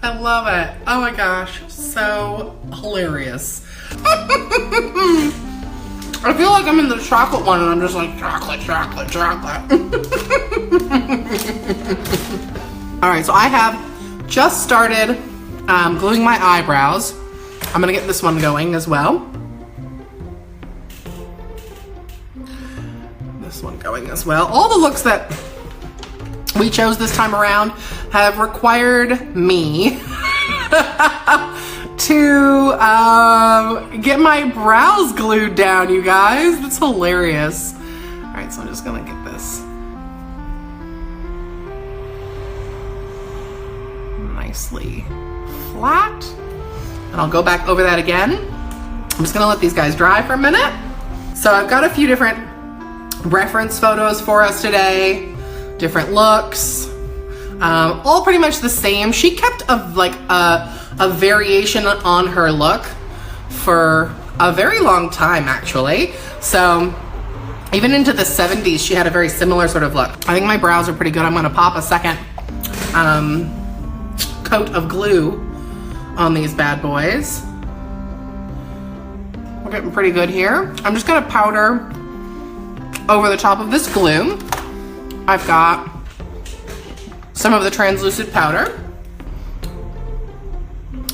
I love it. Oh my gosh, so hilarious. I feel like I'm in the chocolate one and I'm just like chocolate, chocolate, chocolate. All right, so I have just started gluing my eyebrows. I'm gonna get this one going as well. This one going as well. All the looks that we chose this time around have required me to get my brows glued down, you guys. That's hilarious. All right, so I'm just gonna get this nicely flat. And I'll go back over that again. I'm just gonna let these guys dry for a minute. So I've got a few different reference photos for us today, different looks, all pretty much the same. She kept a variation on her look for a very long time, actually. So even into the 70s, she had a very similar sort of look. I think my brows are pretty good. I'm gonna pop a second coat of glue on these bad boys. We're getting pretty good here. I'm just gonna powder over the top of this glue. I've got some of the translucent powder.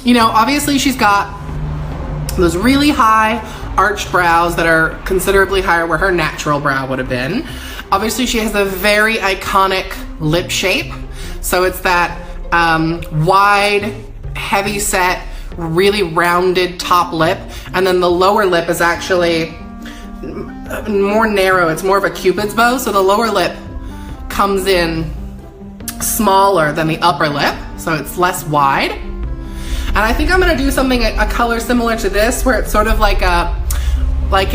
You know, obviously she's got those really high arched brows that are considerably higher where her natural brow would have been. Obviously she has a very iconic lip shape. So it's that wide, heavy set, really rounded top lip. And then the lower lip is actually more narrow. It's more of a Cupid's bow. So the lower lip comes in smaller than the upper lip. So it's less wide. And I think I'm gonna do something, a color similar to this, where it's sort of like a bright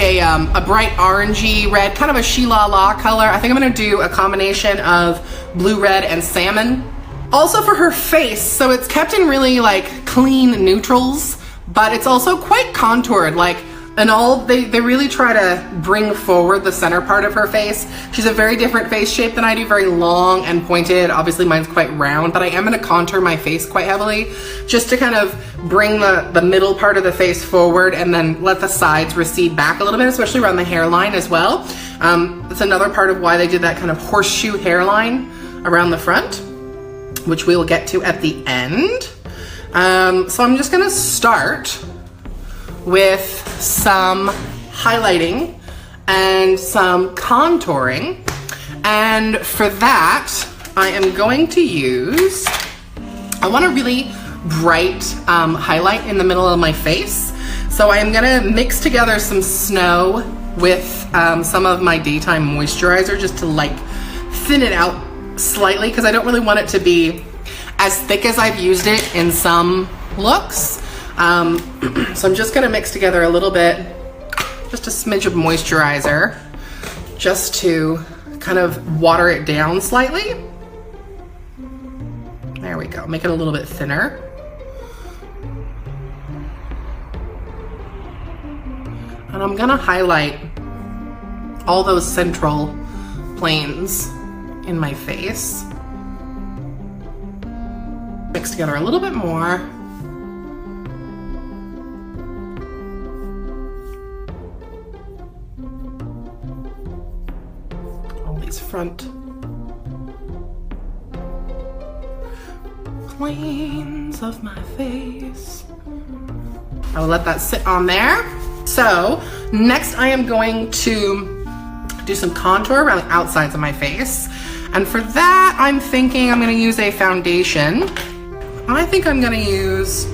orangey red, kind of a she-la-la color. I think I'm gonna do a combination of blue, red, and salmon. Also for her face, so it's kept in really like clean neutrals, but it's also quite contoured, like, and all, they really try to bring forward the center part of her face. She's a very different face shape than I do, very long and pointed. Obviously mine's quite round, but I am gonna contour my face quite heavily just to kind of bring the middle part of the face forward and then let the sides recede back a little bit, especially around the hairline as well. That's another part of why they did that kind of horseshoe hairline around the front, which we will get to at the end. So I'm just gonna start with some highlighting and some contouring. And for that, I am going to use, I want a really bright highlight in the middle of my face. So I am gonna mix together some snow with some of my daytime moisturizer just to like thin it out slightly, because I don't really want it to be as thick as I've used it in some looks. So I'm just gonna mix together a little bit, just a smidge of moisturizer, just to kind of water it down slightly. There we go, make it a little bit thinner. And I'm gonna highlight all those central planes in my face. Mix together a little bit more. Front planes of my face. I will let that sit on there. So next I am going to do some contour around the outsides of my face. And for that, I'm thinking I'm gonna use a foundation. I think I'm gonna use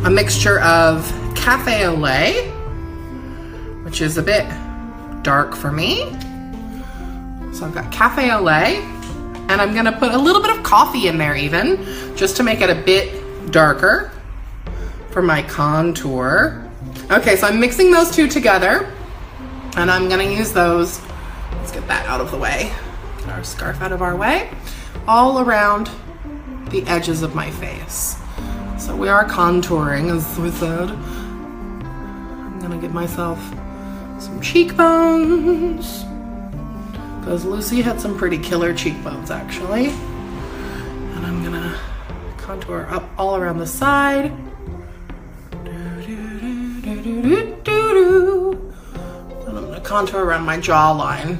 a mixture of Cafe au Lait, which is a bit dark for me. So I've got Cafe au Lait, and I'm gonna put a little bit of coffee in there even, just to make it a bit darker for my contour. Okay, so I'm mixing those two together, and I'm gonna use those, let's get that out of the way, get our scarf out of our way, all around the edges of my face. So we are contouring, as we said. I'm gonna give myself some cheekbones, because Lucy had some pretty killer cheekbones actually. And I'm gonna contour up all around the side. And I'm gonna contour around my jawline.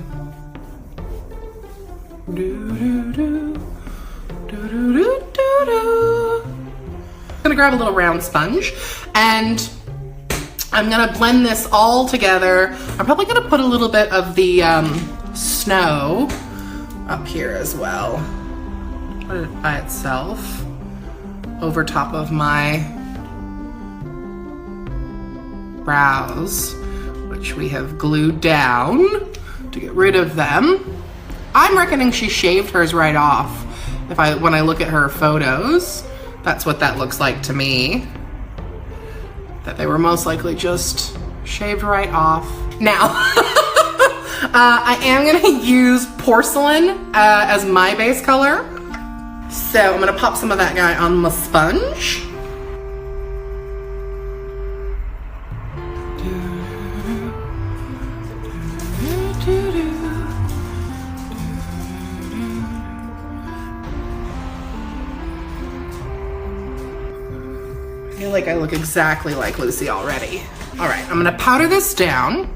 I'm gonna grab a little round sponge and I'm gonna blend this all together. I'm probably gonna put a little bit of the snow up here as well. Put it by itself over top of my brows, which we have glued down to get rid of them. I'm reckoning she shaved hers right off. When I look at her photos, that's what that looks like to me. That they were most likely just shaved right off. Now, I am gonna use porcelain as my base color. So I'm gonna pop some of that guy on my sponge. I feel like I look exactly like Lucy already. All right, I'm gonna powder this down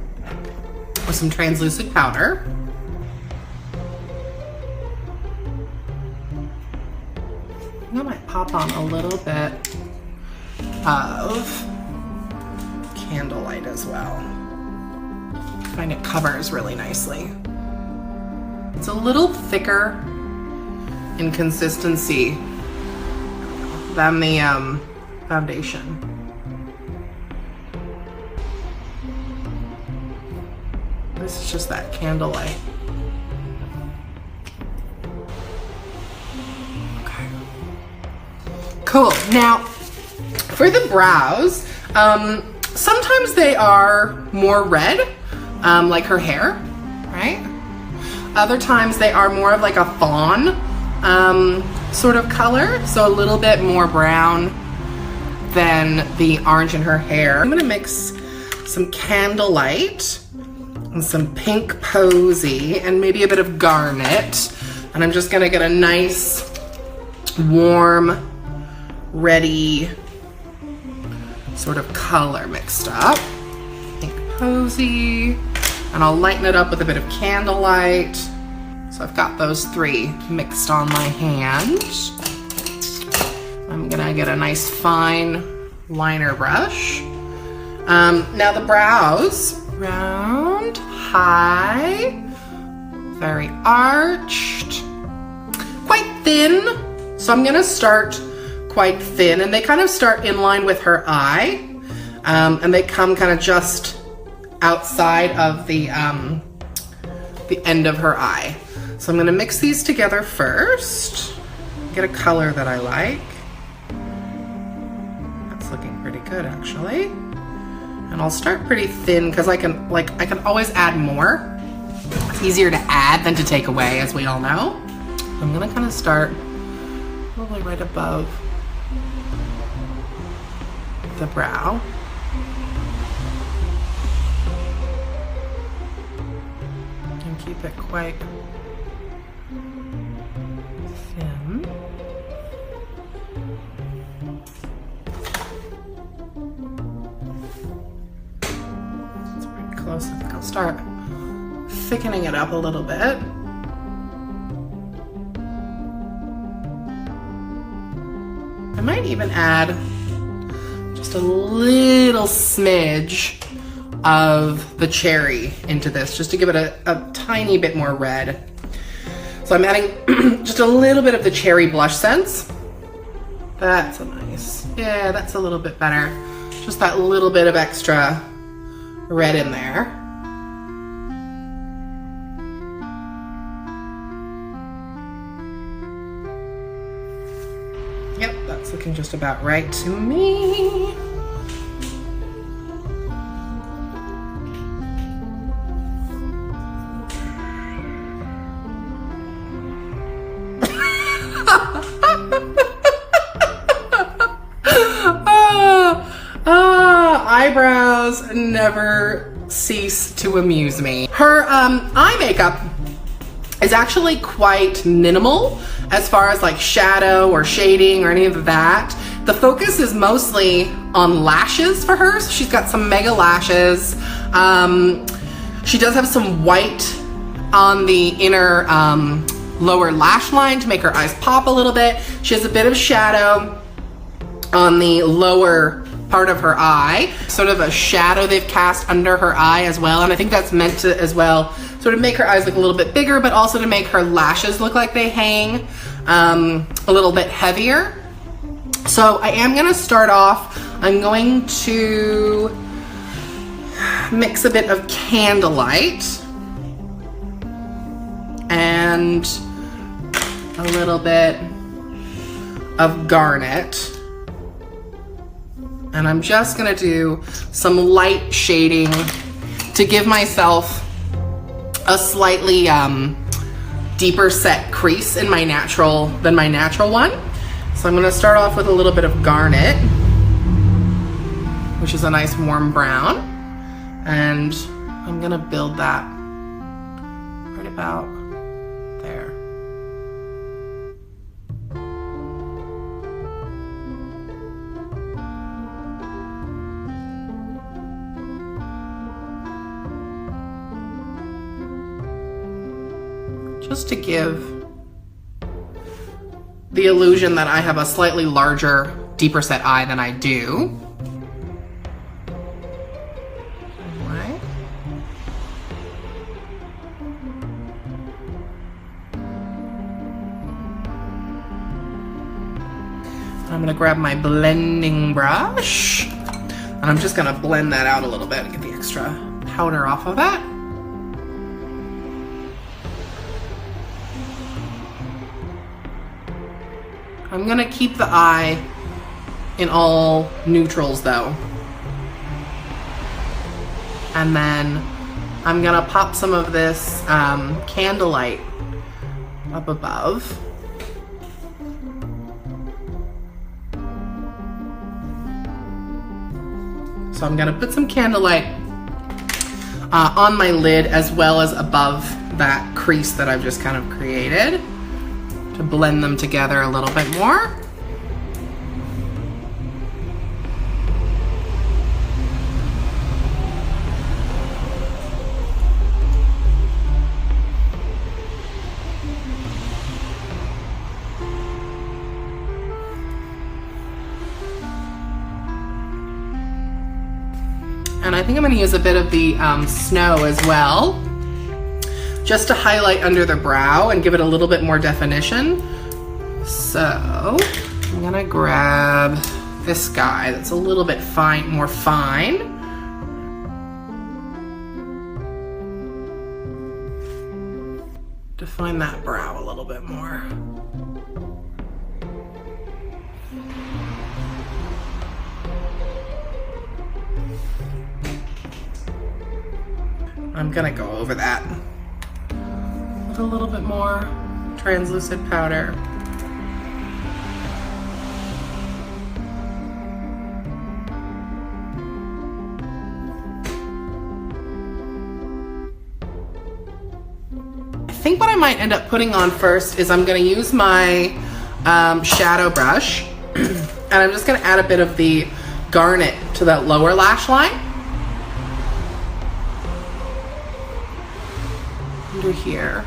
with some translucent powder. I might pop on a little bit of candlelight as well. I find it covers really nicely. It's a little thicker in consistency than the foundation. This is just that candlelight. Okay. Cool. Now, for the brows, sometimes they are more red, like her hair, right? Other times they are more of like a fawn sort of color, so a little bit more brown than the orange in her hair. I'm gonna mix some candlelight and some pink posy and maybe a bit of garnet. And I'm just gonna get a nice, warm, ready sort of color mixed up. Pink posy, and I'll lighten it up with a bit of candlelight. So I've got those three mixed on my hand. I'm gonna get a nice fine liner brush. Now the brows, round, high, very arched, quite thin. So I'm gonna start quite thin, and they kind of start in line with her eye, and they come kind of just outside of the end of her eye. So I'm gonna mix these together first, get a color that I like. That's looking pretty good actually. And I'll start pretty thin because I can always add more. It's easier to add than to take away, as we all know. I'm gonna kind of start probably right above the brow. And keep it quite thin. It's pretty close. I think I'll start thickening it up a little bit. I might even add just a little smidge of the cherry into this, just to give it a tiny bit more red. So I'm adding just a little bit of the cherry blush scents. That's a nice, yeah, that's a little bit better. Just that little bit of extra red in there. Yep, that's looking just about right to me. Eyebrows never cease to amuse me. Her eye makeup is actually quite minimal as far as like shadow or shading or any of that. The focus is mostly on lashes for her. So she's got some mega lashes. She does have some white on the inner lower lash line to make her eyes pop a little bit. She has a bit of shadow on the lower part of her eye, sort of a shadow they've cast under her eye as well, and I think that's meant to as well sort of make her eyes look a little bit bigger, but also to make her lashes look like they hang a little bit heavier. So I am going to start off, I'm going to mix a bit of Candlelight and a little bit of Garnet. And I'm just gonna do some light shading to give myself a slightly deeper set crease in my natural one. So I'm gonna start off with a little bit of Garnet, which is a nice warm brown. And I'm gonna build that right about there. Just to give the illusion that I have a slightly larger, deeper set eye than I do. Right. I'm gonna grab my blending brush and I'm just gonna blend that out a little bit and get the extra powder off of that. I'm gonna keep the eye in all neutrals though. And then I'm gonna pop some of this Candlelight up above. So I'm gonna put some Candlelight on my lid as well as above that crease that I've just kind of created, to blend them together a little bit more. And I think I'm gonna use a bit of the snow as well, just to highlight under the brow and give it a little bit more definition. So I'm gonna grab this guy that's a little bit more fine. Define that brow a little bit more. I'm gonna go over that with a little bit more translucent powder. I think what I might end up putting on first is I'm gonna use my shadow brush and I'm just gonna add a bit of the Garnet to that lower lash line. Under here.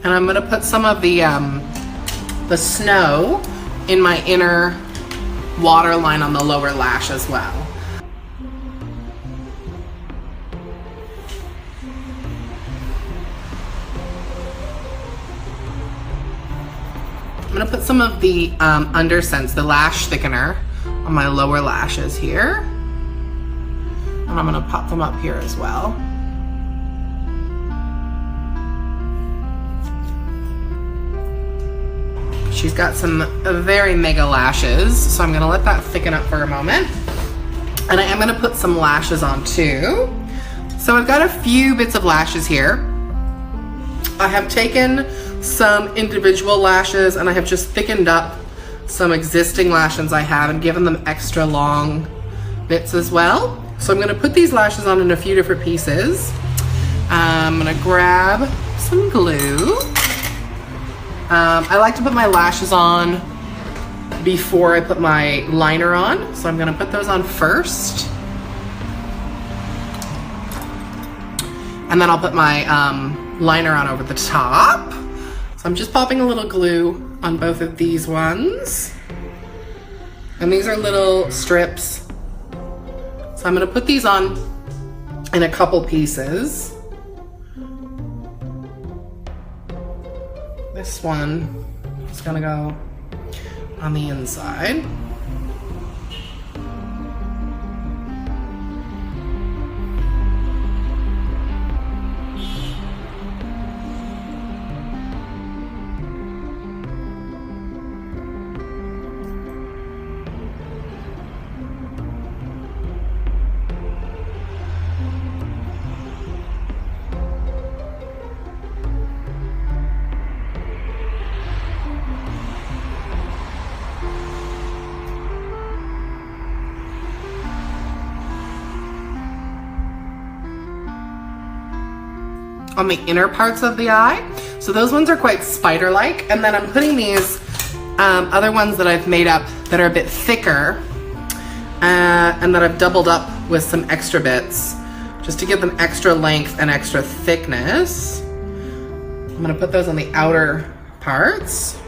And I'm gonna put some of the snow in my inner waterline on the lower lash as well. I'm gonna put some of the Undersense, the lash thickener, on my lower lashes here. And I'm gonna pop them up here as well. She's got some very mega lashes, so I'm gonna let that thicken up for a moment. And I am gonna put some lashes on too. So I've got a few bits of lashes here. I have taken some individual lashes and I have just thickened up some existing lashes I have and given them extra long bits as well. So I'm gonna put these lashes on in a few different pieces. I'm gonna grab some glue. I like to put my lashes on before I put my liner on, so I'm gonna put those on first. And then I'll put my liner on over the top. So I'm just popping a little glue on both of these ones. And these are little strips. So I'm gonna put these on in a couple pieces. This one is gonna go on the inside. On the inner parts of the eye. So those ones are quite spider-like. And then I'm putting these other ones that I've made up that are a bit thicker and that I've doubled up with some extra bits just to give them extra length and extra thickness. I'm gonna put those on the outer parts.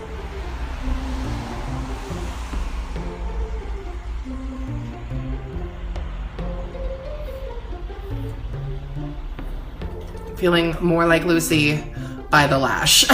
Feeling more like Lucy by the lash.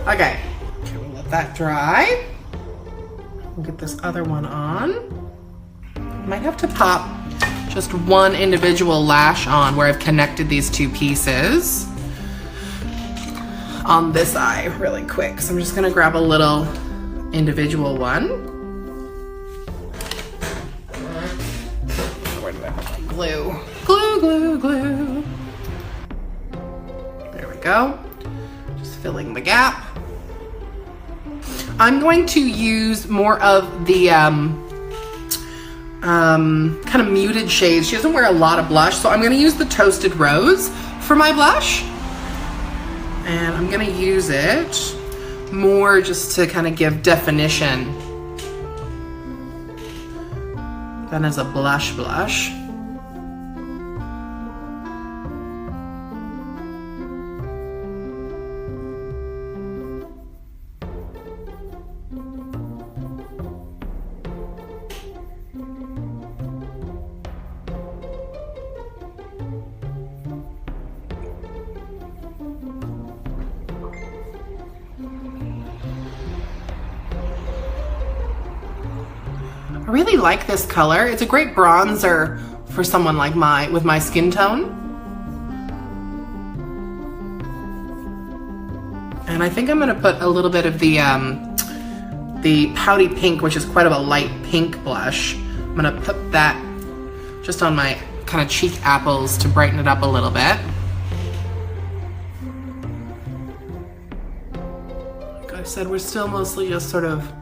Okay. Okay, we'll let that dry. We'll get this other one on. Might have to pop just one individual lash on where I've connected these two pieces on this eye really quick. So I'm just gonna grab a little individual one. Where did I put my glue? Glue, glue, glue. There we go. Just filling the gap. I'm going to use more of the kind of muted shades. She doesn't wear a lot of blush, so I'm going to use the Toasted Rose for my blush. And I'm going to use it more just to kind of give definition than as a blush. I really like this color. It's a great bronzer for someone like with my skin tone. And I think I'm gonna put a little bit of the Pouty Pink, which is quite of a light pink blush. I'm gonna put that just on my kind of cheek apples to brighten it up a little bit. Like I said, we're still mostly just sort of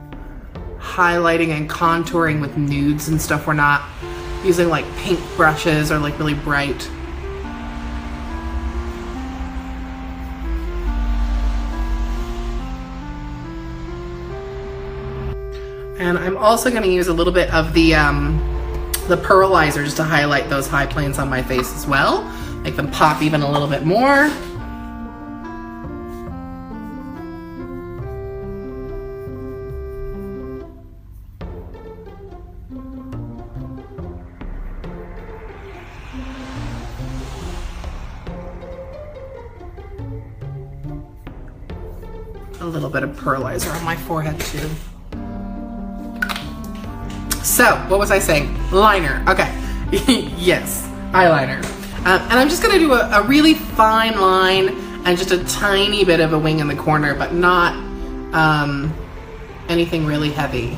highlighting and contouring with nudes and stuff. We're not using like pink brushes or like really bright. And I'm also going to use a little bit of the pearlizer just to highlight those high planes on my face as well. Make them pop even a little bit more. A little bit of pearlizer on my forehead too. So, what was I saying? Liner. Okay. Yes, eyeliner. And I'm just gonna do a really fine line and just a tiny bit of a wing in the corner, but not anything really heavy.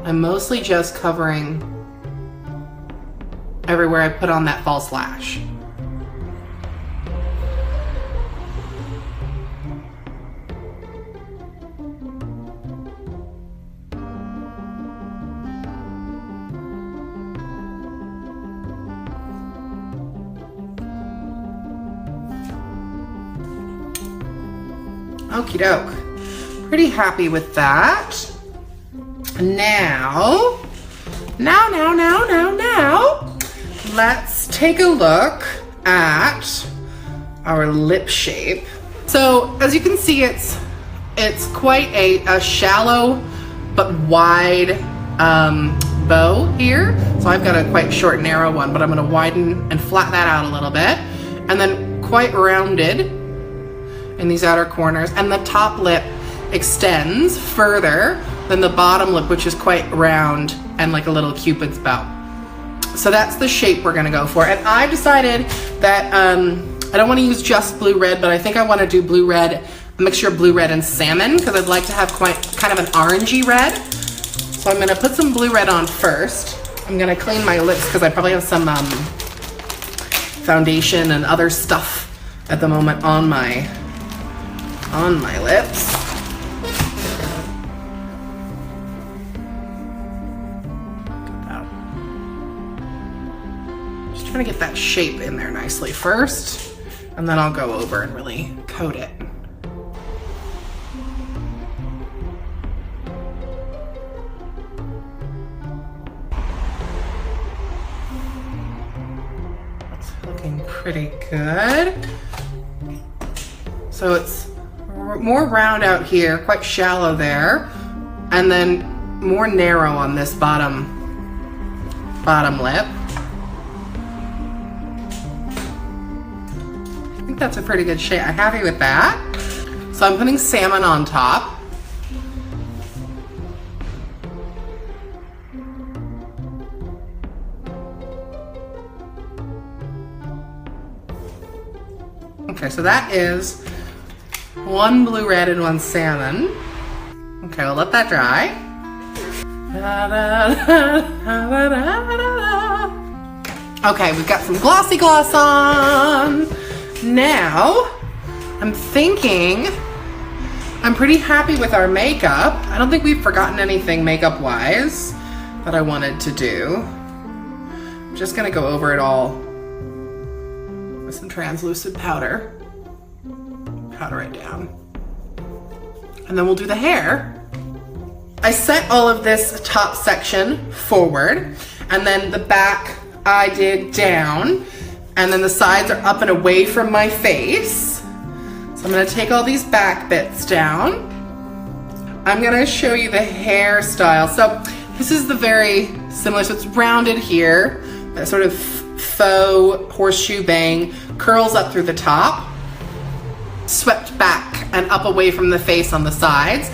I'm mostly just covering everywhere I put on that false lash. Okie doke. Pretty happy with that. Now, let's take a look at our lip shape. So as you can see, it's quite a shallow but wide bow here. So I've got a quite short, narrow one, but I'm gonna widen and flatten that out a little bit. And then quite rounded in these outer corners. And the top lip extends further than the bottom lip, which is quite round and like a little Cupid's bow. So that's the shape we're gonna go for. And I've decided that I don't wanna use just blue red, but I think I wanna do blue red, a mixture of blue red and salmon, because I'd like to have kind of an orangey red. So I'm gonna put some blue red on first. I'm gonna clean my lips because I probably have some foundation and other stuff at the moment on my lips. Just trying to get that shape in there nicely first, and then I'll go over and really coat it. That's looking pretty good. So it's more round out here, quite shallow there, and then more narrow on this bottom lip. I think that's a pretty good shape. I'm happy with that. So I'm putting salmon on top. Okay, so that is one blue red and one salmon. Okay, we'll let that dry. Okay, we've got some glossy gloss on. Now, I'm thinking I'm pretty happy with our makeup. I don't think we've forgotten anything makeup-wise that I wanted to do. I'm just gonna go over it all with some translucent powder. Powder it down. And then we'll do the hair. I set all of this top section forward, and then the back I did down, and then the sides are up and away from my face. So I'm gonna take all these back bits down. I'm gonna show you the hairstyle. So this is the very similar, so it's rounded here, that sort of faux horseshoe bang, curls up through the top, swept back and up away from the face on the sides.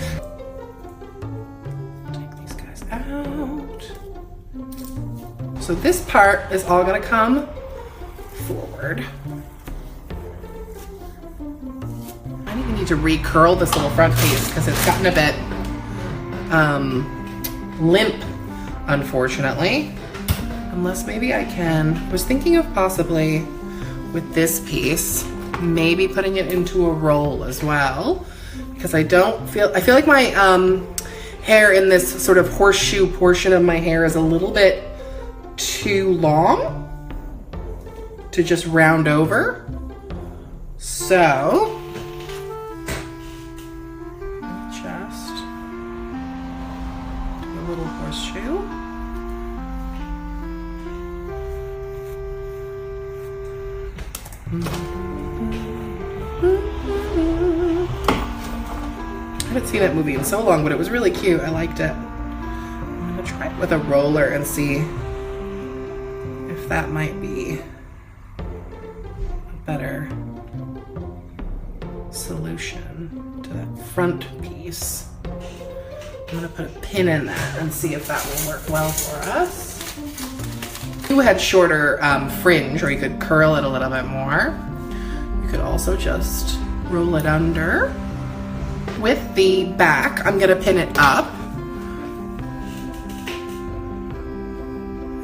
Take these guys out. So this part is all gonna come forward. I even need to recurl this little front piece because it's gotten a bit limp, unfortunately. Unless maybe I can, I was thinking of possibly with this piece, maybe putting it into a roll as well, because I feel like my hair in this sort of horseshoe portion of my hair is a little bit too long to just round over. So just do a little horseshoe. I haven't seen that movie in so long, but it was really cute. I liked it. I'm gonna try it with a roller and see if that might be a better solution to that front piece. I'm gonna put a pin in that and see if that will work well for us. If you had shorter fringe, or you could curl it a little bit more, you could also just roll it under. With the back, I'm gonna pin it up.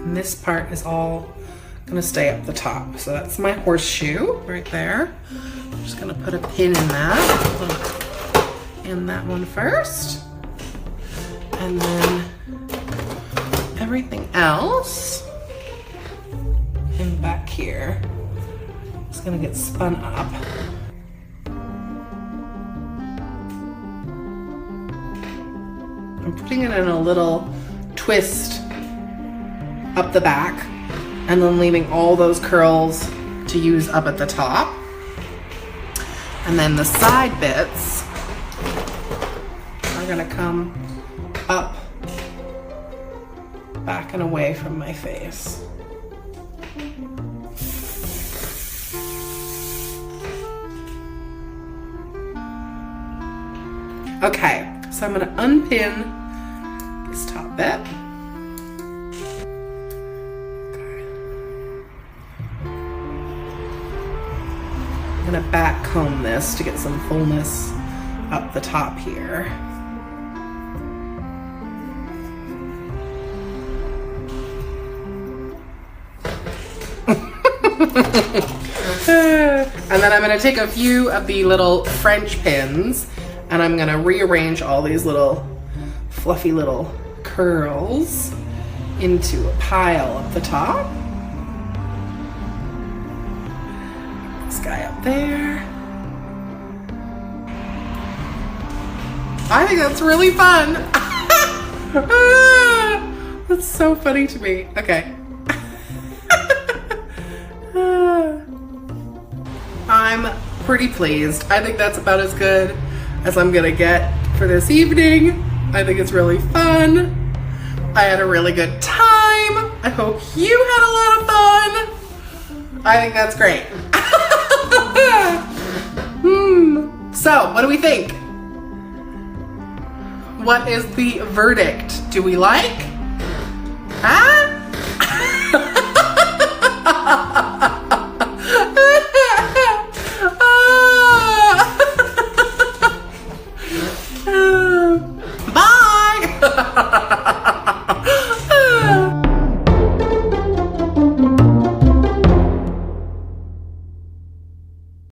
And this part is all gonna stay up the top. So that's my horseshoe right there. I'm just gonna put a pin in that. In that one first. And then everything else in back here is gonna get spun up. I'm putting it in a little twist up the back and then leaving all those curls to use up at the top. And then the side bits are gonna come up, back and away from my face. Okay, so I'm gonna unpin this top bit. Okay. I'm gonna back comb this to get some fullness up the top here. And then I'm gonna take a few of the little French pins and I'm gonna rearrange all these little fluffy little curls into a pile at the top. This guy up there. I think that's really fun. That's so funny to me. Okay. I'm pretty pleased. I think that's about as good as I'm gonna get for this evening. I think it's really fun. I had a really good time. I hope you had a lot of fun. I think that's great. So, what do we think? What is the verdict? Do we like? Ah!